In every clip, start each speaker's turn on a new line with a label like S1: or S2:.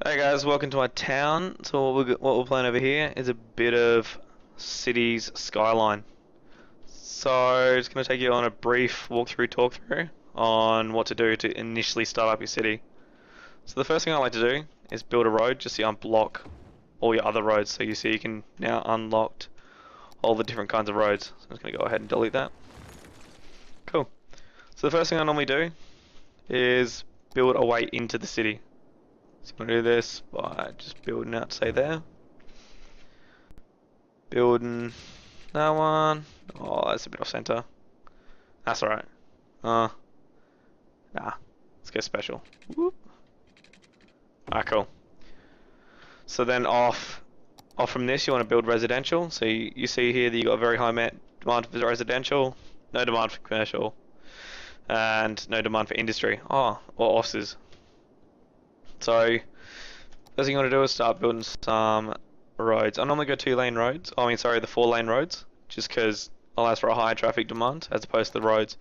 S1: Hey guys, welcome to my town. So what we're playing over here is a bit of city's Skyline. So it's going to take you on a brief walkthrough, talkthrough on what to do to initially start up your city. So the first thing I like to do is build a road just to unblock all your other roads. So you see you can now unlock all the different kinds of roads. So I'm just going to go ahead and delete that. Cool. So the first thing I normally do is build a way into the city. So I'm going to do this by just building out, say there. Building that one. Oh, that's a bit off center. That's alright. Nah. Let's go special. Whoop. Alright, cool. So then off from this, you want to build residential. So you see here that you got a very high demand for residential, no demand for commercial, and no demand for industry. Oh, or offices. So first thing you want to do is start building some roads. I normally go 2-lane roads. I mean, sorry, the 4-lane roads, just because allows for a higher traffic demand as opposed to the roads.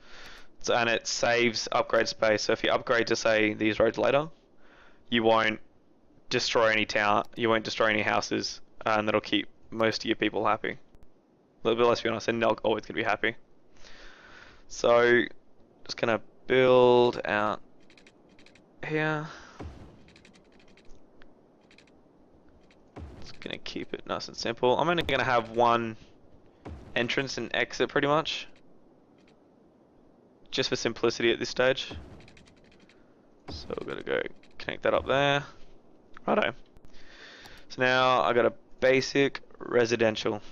S1: So, and it saves upgrade space. So if you upgrade to say these roads later, you won't destroy any town. You won't destroy any houses, and that'll keep most of your people happy. But let's be honest, they're not always gonna be happy. So just gonna build out here. Gonna keep it nice and simple. I'm only gonna have one entrance and exit pretty much, just for simplicity at this stage. So we're gonna go connect that up there. Righto. So now I got a basic residential.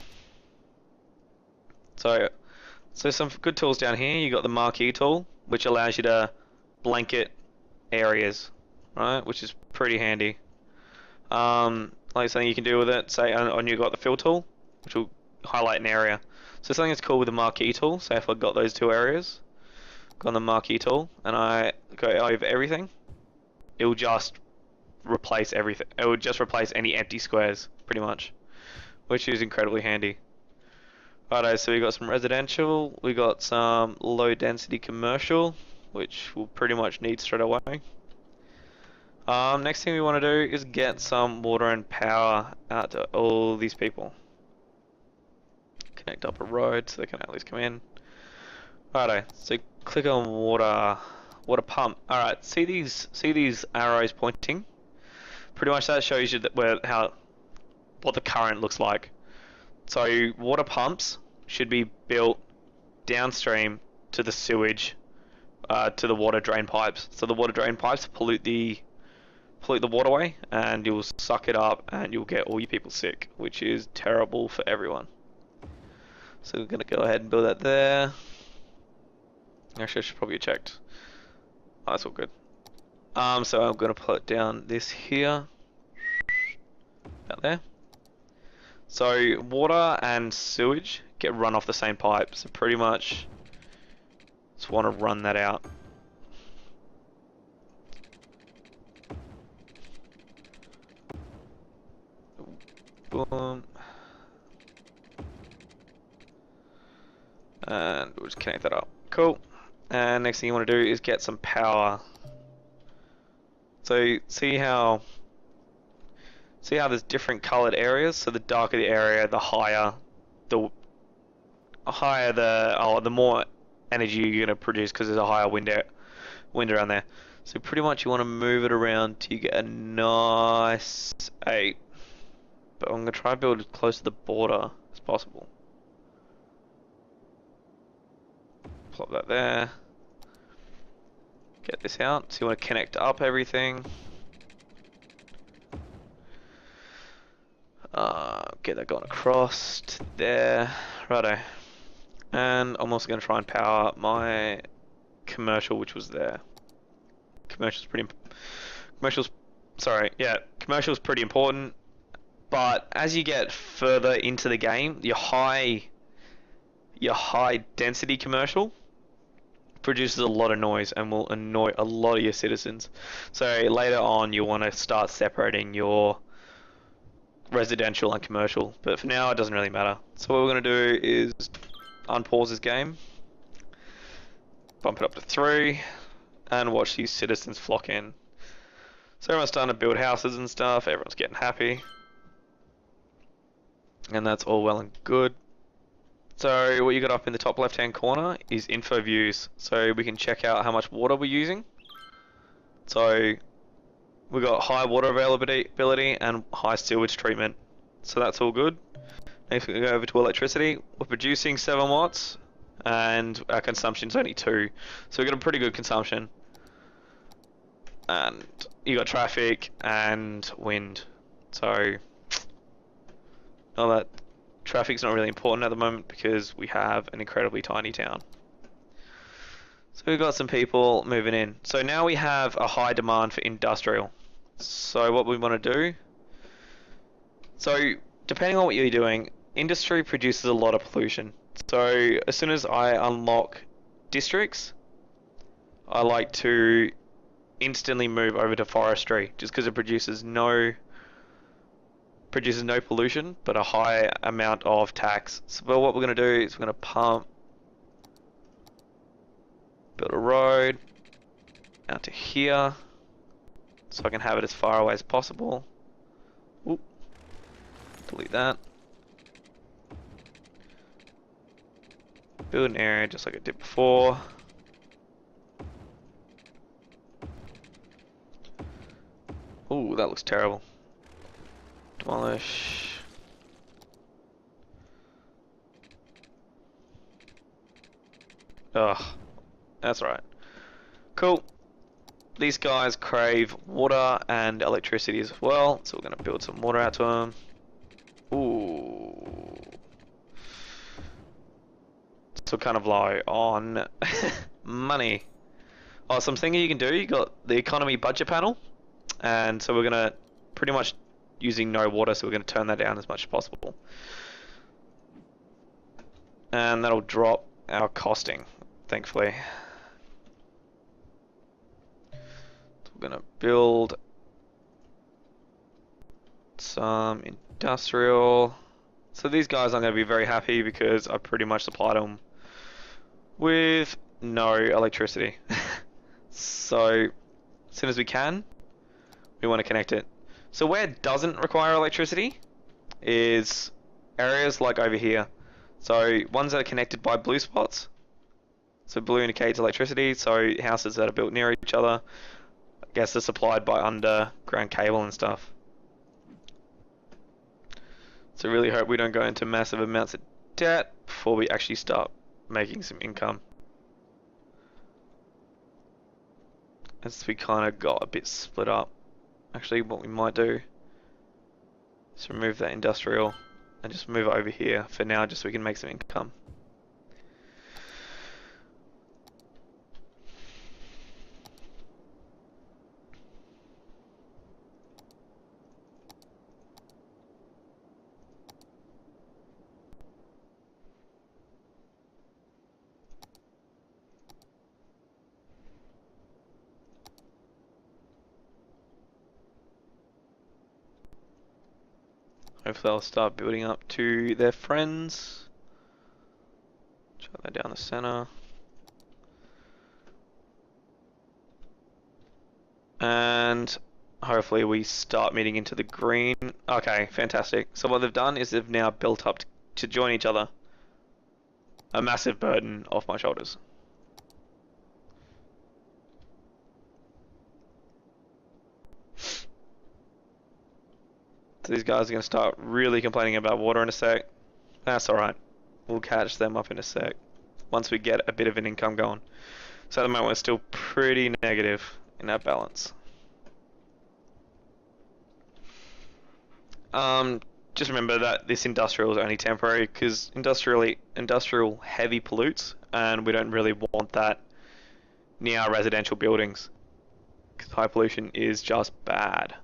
S1: So some good tools down here. You got the marquee tool, which allows you to blanket areas, right? Which is pretty handy. Like something you can do with it, say on you got the fill tool, which will highlight an area. So something that's cool with the marquee tool, say if I got those two areas, go on the marquee tool, and I go over everything, it will just replace everything. It will just replace any empty squares, pretty much, which is incredibly handy. Righto, so we got some residential, we got some low density commercial, which we'll pretty much need straight away. Next thing we want to do is get some water and power out to all these people. Connect up a road so they can at least come in. Righto, so click on water pump. Alright, see these arrows pointing? Pretty much that shows you that what the current looks like. So water pumps should be built downstream to the sewage, to the water drain pipes. So the water drain pipes pollute the waterway, and you'll suck it up and you'll get all your people sick, which is terrible for everyone. So we're gonna go ahead and build that there. Actually, I should probably have checked. Oh, that's all good. So I'm gonna put down this here, about there. So water and sewage get run off the same pipe, so pretty much just want to run that out. Boom. And we'll just connect that up. Cool. And next thing you want to do is get some power. So see how there's different colored areas. So the darker the area, the more energy you're gonna produce because there's a higher wind around there. So pretty much you want to move it around till you get a nice 8. But I'm going to try and build as close to the border as possible. Plop that there. Get this out. So you want to connect up everything. Get that going across to there. Righto. And I'm also going to try and power my commercial, which was there. Commercial's pretty important. But as you get further into the game, your high density commercial produces a lot of noise and will annoy a lot of your citizens. So later on you want to start separating your residential and commercial, but for now it doesn't really matter. So what we're going to do is unpause this game, bump it up to 3, and watch these citizens flock in. So everyone's starting to build houses and stuff, everyone's getting happy. And that's all well and good. So what you got up in the top left hand corner is info views. So we can check out how much water we're using. So we got high water availability and high sewage treatment. So that's all good. Next we go over to electricity. We're producing 7 watts and our consumption's only 2. So we've got a pretty good consumption. And you got traffic and wind. So all that traffic's not really important at the moment because we have an incredibly tiny town. So we've got some people moving in. So now we have a high demand for industrial. So what we want to do, so depending on what you're doing, industry produces a lot of pollution. So as soon as I unlock districts, I like to instantly move over to forestry just because it produces no pollution but a high amount of tax. So what we're going to do is we're going to build a road out to here so I can have it as far away as possible. Oop. Delete that. Build an area just like I did before. Ooh, that looks terrible. Demolish. Ugh, that's right. Cool. These guys crave water and electricity as well, so we're going to build some water out to them. Ooh. So kind of low on money. Oh, so I'm thinking you can do, you got the economy budget panel, and so we're going to pretty much using no water, so we're going to turn that down as much as possible. And that'll drop our costing, thankfully. So we're going to build some industrial. So these guys aren't going to be very happy because I pretty much supplied them with no electricity. So as soon as we can, we want to connect it. So where it doesn't require electricity is areas like over here. So ones that are connected by blue spots. So blue indicates electricity, so houses that are built near each other, I guess they're supplied by underground cable and stuff. So really hope we don't go into massive amounts of debt before we actually start making some income. As we kind of got a bit split up. Actually, what we might do is remove that industrial and just move it over here for now, just so we can make some income. Hopefully they'll start building up to their friends. Chuck that down the center. And hopefully we start meeting into the green. Okay, fantastic. So what they've done is they've now built up to join each other. A massive burden off my shoulders. So these guys are going to start really complaining about water in a sec. That's alright. We'll catch them up in a sec once we get a bit of an income going. So at the moment we're still pretty negative in our balance. Just remember that this industrial is only temporary because industrial heavy pollutes, and we don't really want that near our residential buildings because high pollution is just bad.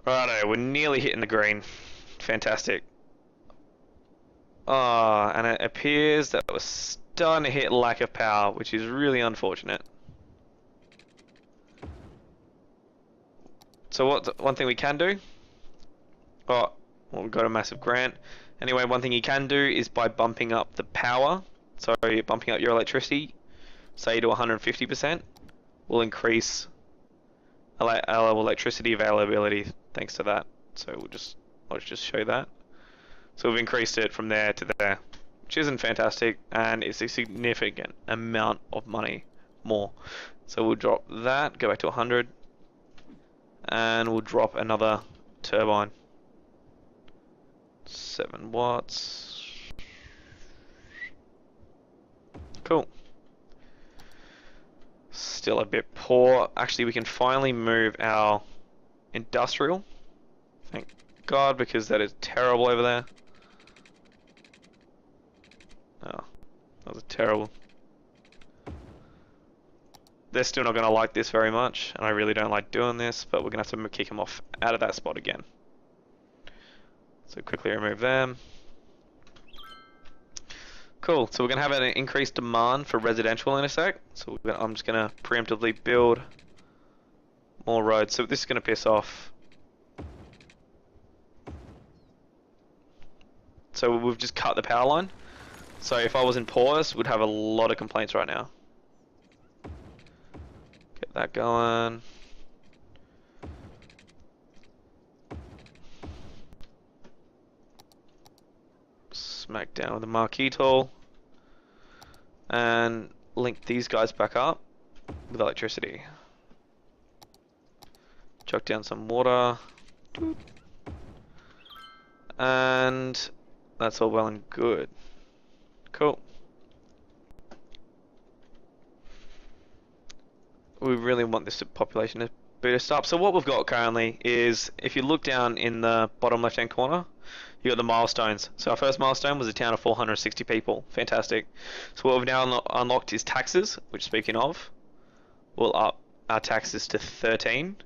S1: Righto, we're nearly hitting the green. Fantastic. Oh, and it appears that we're starting to hit lack of power, which is really unfortunate. So one thing we can do? Oh, well, we've got a massive grant. Anyway, one thing you can do is by bumping up the power, so you're bumping up your electricity, say to 150%, will increase our electricity availability thanks to that. So let's just show that. So we've increased it from there to there, which isn't fantastic, and it's a significant amount of money more. So we'll drop that, go back to 100, and we'll drop another turbine. 7 watts. Cool. Still a bit poor. Actually, we can finally move our industrial. Thank God, because that is terrible over there. Oh, that was terrible. They're still not going to like this very much, and I really don't like doing this, but we're going to have to kick them off out of that spot again. So quickly remove them. Cool, so we're going to have an increased demand for residential in a sec. So I'm just going to preemptively build more roads. So this is going to piss off. So we've just cut the power line. So if I was in Paus, we'd have a lot of complaints right now. Get that going. Smack down with the marquee tool. And link these guys back up with electricity. Chuck down some water. And that's all well and good. Cool. We really want this population to boost up. So what we've got currently is, if you look down in the bottom left hand corner, you got the milestones. So our first milestone was a town of 460 people. Fantastic. So what we've now unlocked is taxes, which, speaking of, we'll up our taxes to 13.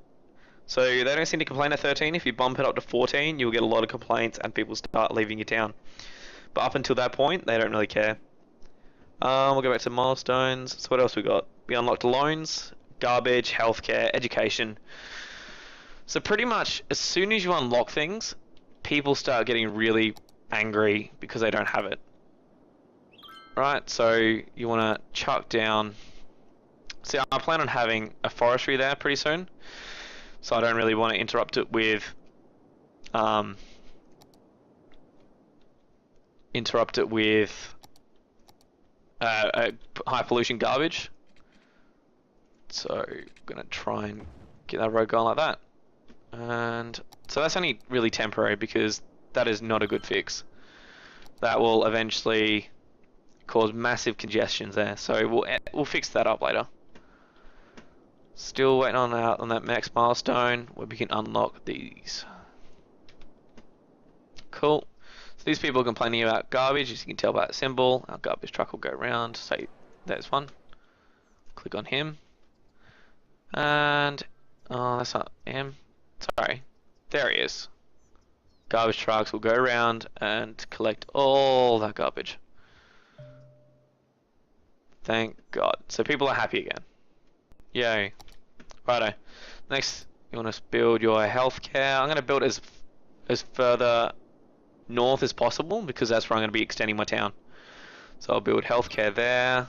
S1: So they don't seem to complain at 13. If you bump it up to 14, you'll get a lot of complaints and people start leaving your town. But up until that point, they don't really care. We'll go back to milestones. So what else we got? We unlocked loans, garbage, healthcare, education. So pretty much as soon as you unlock things, people start getting really angry because they don't have it. Right, so you want to chuck down. See, I plan on having a forestry there pretty soon, so I don't really want to interrupt it with high pollution garbage. So I'm gonna try and get that road going like that. And so that's only really temporary because that is not a good fix. That will eventually cause massive congestions there. So we'll fix that up later. Still waiting on that next milestone where we can unlock these. Cool. So these people are complaining about garbage. As you can tell by that symbol, our garbage truck will go around. Say there's one. Click on him. And oh, that's not him. Sorry, there he is. Garbage trucks will go around and collect all that garbage. Thank God. So people are happy again. Yay. Righto. Next, you want to build your healthcare. I'm going to build as further north as possible because that's where I'm going to be extending my town. So I'll build healthcare there.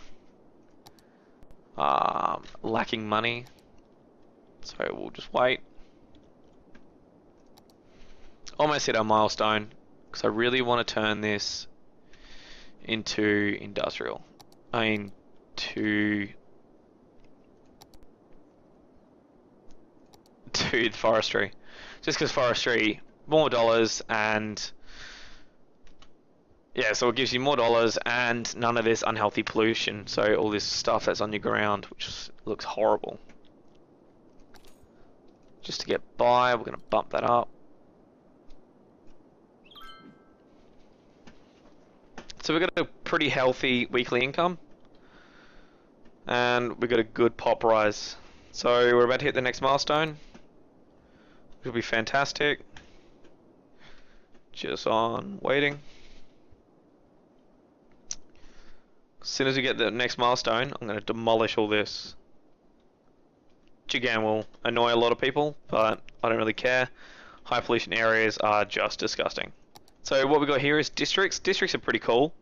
S1: Lacking money. So we'll just wait. Almost hit our milestone because I really want to turn this into industrial. I mean, to forestry. Just because forestry, more dollars, and yeah, so it gives you more dollars and none of this unhealthy pollution. So all this stuff that's on your ground, which looks horrible. Just to get by, we're going to bump that up. So we've got a pretty healthy weekly income. And we've got a good pop rise. So we're about to hit the next milestone. Which will be fantastic. Just on waiting. As soon as we get the next milestone, I'm going to demolish all this. Which again will annoy a lot of people, but I don't really care. High pollution areas are just disgusting. So what we got here is districts. Districts are pretty cool.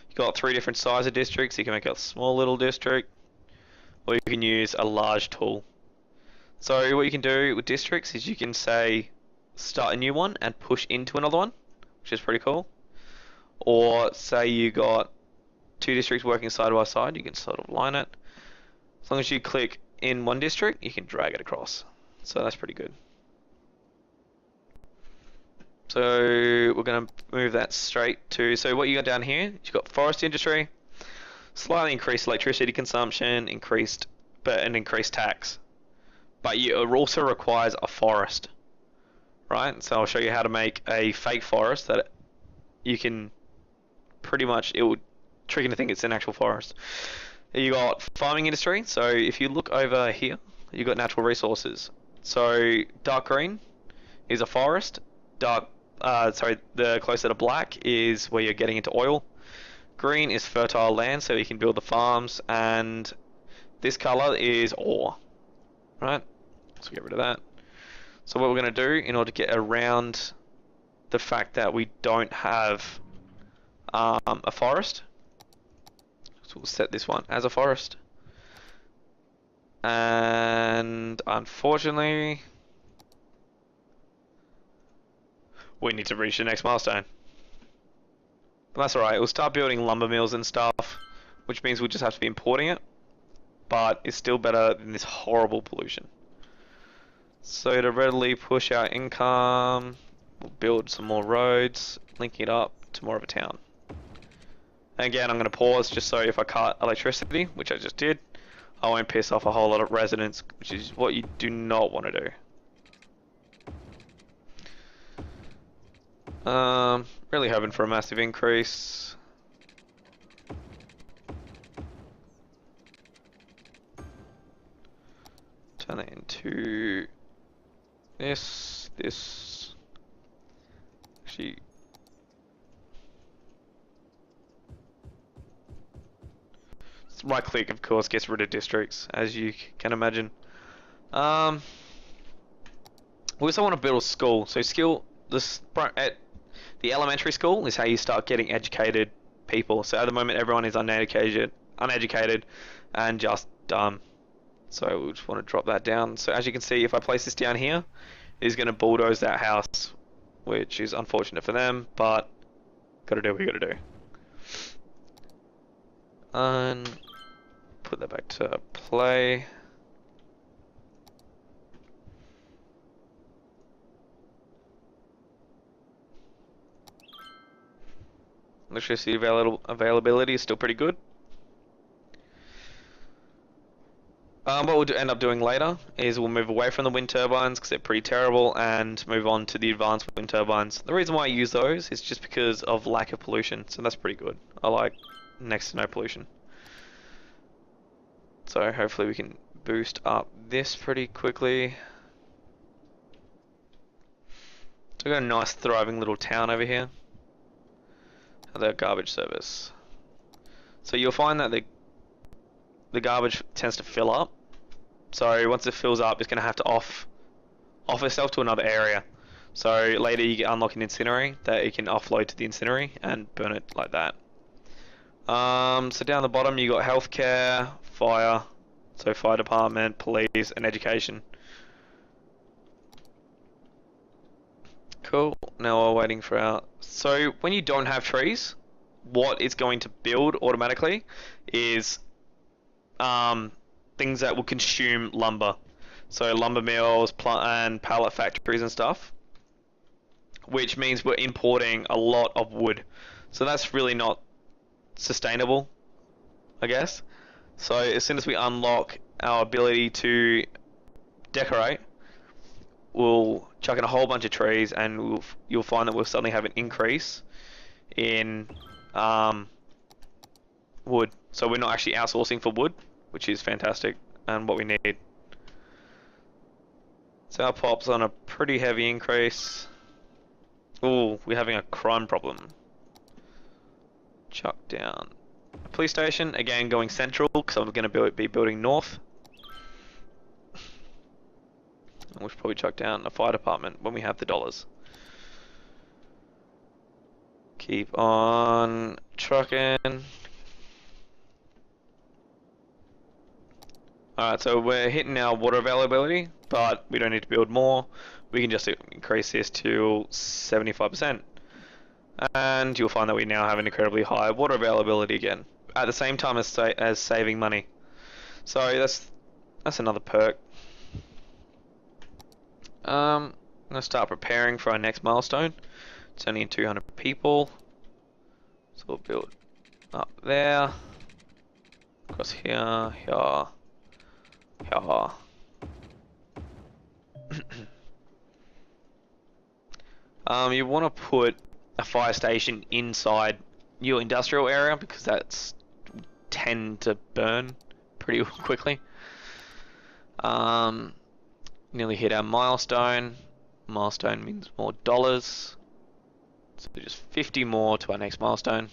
S1: You've got 3 different size of districts. You can make a small little district, or you can use a large tool. So what you can do with districts is you can say start a new one and push into another one, which is pretty cool. Or say you got two districts working side by side, you can sort of line it. As long as you click in one district, you can drag it across. So that's pretty good. So we're going to move that straight to, so what you got down here, you've got forest industry, slightly increased electricity consumption, increased tax. But it also requires a forest, right? So I'll show you how to make a fake forest that you can pretty much, it would trick you to think it's an actual forest. You got farming industry. So if you look over here, you got natural resources. So dark green is a forest. The closer to black is where you're getting into oil. Green is fertile land, so you can build the farms, and this color is ore, right? So get rid of that. So what we're going to do in order to get around the fact that we don't have a forest, so we'll set this one as a forest. And unfortunately, we need to reach the next milestone. But that's alright, we'll start building lumber mills and stuff, which means we'll just have to be importing it. But it's still better than this horrible pollution. So to readily push our income, we'll build some more roads, linking it up to more of a town. And again, I'm going to pause just so if I cut electricity, which I just did, I won't piss off a whole lot of residents, which is what you do not want to do. Really hoping for a massive increase. Turn that into this. Actually, right click, of course, gets rid of districts, as you can imagine. We also want to build a school. So at the elementary school is how you start getting educated people. So at the moment, everyone is uneducated, and just dumb. So we just want to drop that down. So as you can see, if I place this down here, it's going to bulldoze that house, which is unfortunate for them, but gotta do what you gotta do. And put that back to play. Electricity availability is still pretty good. What we'll end up doing later is we'll move away from the wind turbines because they're pretty terrible and move on to the advanced wind turbines. The reason why I use those is just because of lack of pollution, so that's pretty good. I like next to no pollution. So hopefully we can boost up this pretty quickly. So we've got a nice thriving little town over here. The garbage service. So you'll find that the garbage tends to fill up. So once it fills up, it's going to have to off itself to another area. So later you get unlock an incendiary that you can offload to the incendiary and burn it like that. So down the bottom you got healthcare, fire, so fire department, police, and education. Cool. Now we're waiting for our. So when you don't have trees, what it's going to build automatically is things that will consume lumber. So lumber mills, and pallet factories and stuff. Which means we're importing a lot of wood. So that's really not sustainable, I guess. So as soon as we unlock our ability to decorate, we'll chuck in a whole bunch of trees, and you'll find that we'll suddenly have an increase in wood. So we're not actually outsourcing for wood, which is fantastic and what we need. So our pop's on a pretty heavy increase. Ooh, we're having a crime problem. Chuck down a police station, again going central because I'm going to be building north. We should probably chuck down a fire department when we have the dollars. Keep on trucking. Alright, so we're hitting our water availability, but we don't need to build more. We can just increase this to 75%. And you'll find that we now have an incredibly high water availability again, at the same time as saving money. So that's another perk. I'm gonna start preparing for our next milestone. It's only in 200 people, so we'll build up there, across here, here, here. You want to put a fire station inside your industrial area because that's tend to burn pretty quickly. Nearly hit our milestone. Milestone means more dollars. So just 50 more to our next milestone.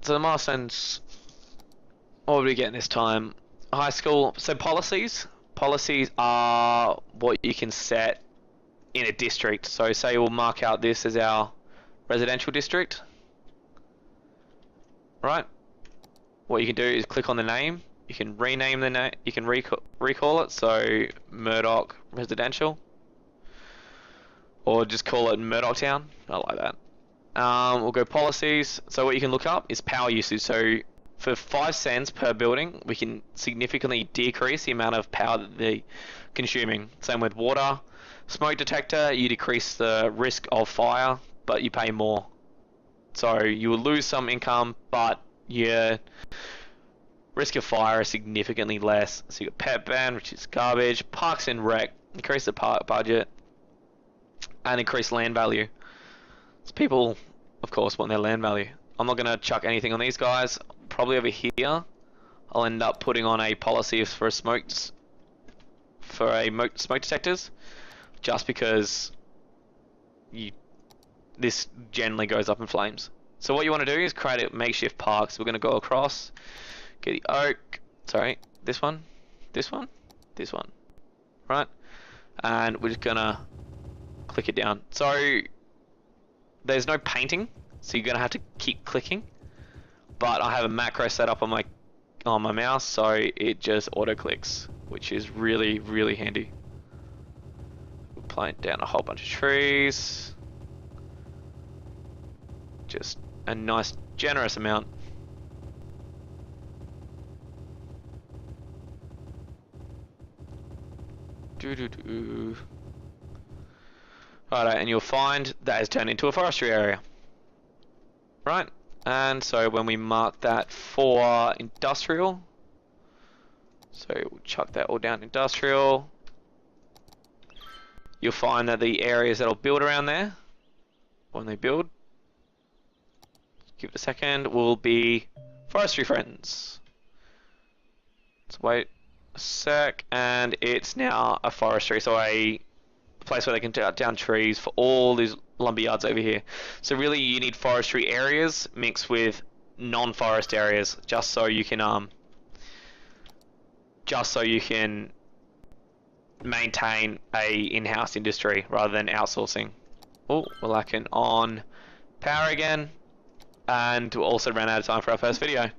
S1: So the milestones, what are we getting this time? High school, so policies. Policies are what you can set in a district. So say we'll mark out this as our residential district. Right? What you can do is click on the name. You can rename the name. You can recall it. So Murdock Residential, or just call it Murdock Town. I like that. We'll go policies. So what you can look up is power usage. So for 5 cents per building, we can significantly decrease the amount of power that they're consuming. Same with water. Smoke detector, you decrease the risk of fire, but you pay more. So you will lose some income, but your risk of fire is significantly less. So you got pet ban, which is garbage. Parks and rec, increase the park budget, and increase land value. So people, of course, want their land value. I'm not going to chuck anything on these guys. Probably over here, I'll end up putting on a policy for smoke detectors, just because this generally goes up in flames. So what you want to do is create a makeshift park. So we're going to go across, get the oak, sorry, this one, right? And we're just going to click it down. So there's no painting, so you're going to have to keep clicking. But I have a macro set up on my mouse, so it just auto clicks, which is really, really handy. We'll plant down a whole bunch of trees. Just a nice, generous amount. Righto, and you'll find that has turned into a forestry area. Right, and so when we mark that for industrial, so we'll chuck that all down industrial, you'll find that the areas that'll build around there, when they build, give it a second, will be forestry friends. Let's wait a sec, and it's now a forestry, so a place where they can cut down trees for all these lumber yards over here. So really you need forestry areas mixed with non-forest areas, just so you can maintain a in-house industry rather than outsourcing. Oh, we're lacking on power again, and we'll also ran out of time for our first video.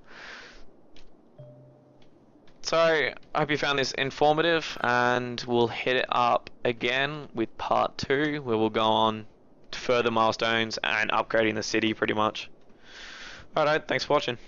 S1: So I hope you found this informative, and we'll hit it up again with part 2, where we'll go on to further milestones and upgrading the city pretty much. Alright, thanks for watching.